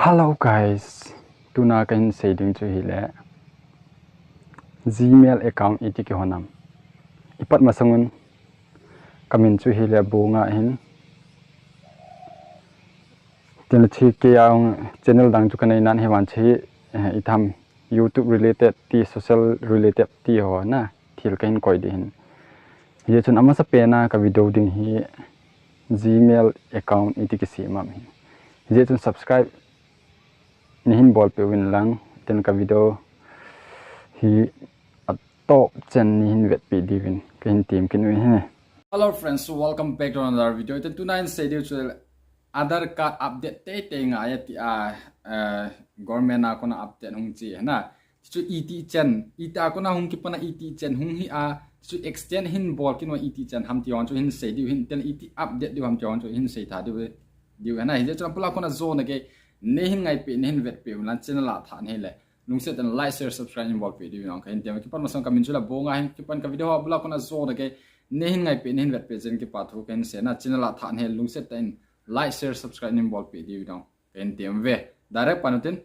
Hello guys, tuna kan setting chu hile Gmail account iti ki honam. Ipat masangun kamin chu hile bunga hin. Tin chi ke yang channel dang chu kanai nan hewan chi itham YouTube related ti social related ti ho na thil kain koi di hin. Ye chun ama sa pena ka video ding hi Gmail account iti ki si mam hin. Ye chun subscribe nihin bol pe win lang ten ka video hi top chen nihin vet pe divin kin team kin win he. Hello friends, so welcome back to another video. Ito tunayan sa video Aadhaar card update te nga ayat government ako na update hung chi na chu ET chen ita ako na hung ki pana ET chen hung hi chu extend hin bol kin wa ET chen ham ti on chu hin se diu hin ten ET update diu ham ti on chu hin se tha diu na hi je chu pula ko na zone ke ne hin ngai pe ne hin vet pe lan channel la than he le lungset and like share subscribe in bol pe diu nong kain tem ki pan masang kamin chu la bonga hin ki pan ka video pula ko na zone ke ne hin ngai pe ne hin vet pe jen ki pa thu ken se na channel la than he lungset and like share subscribe in bol pe diu nong kain tem ve direct panutin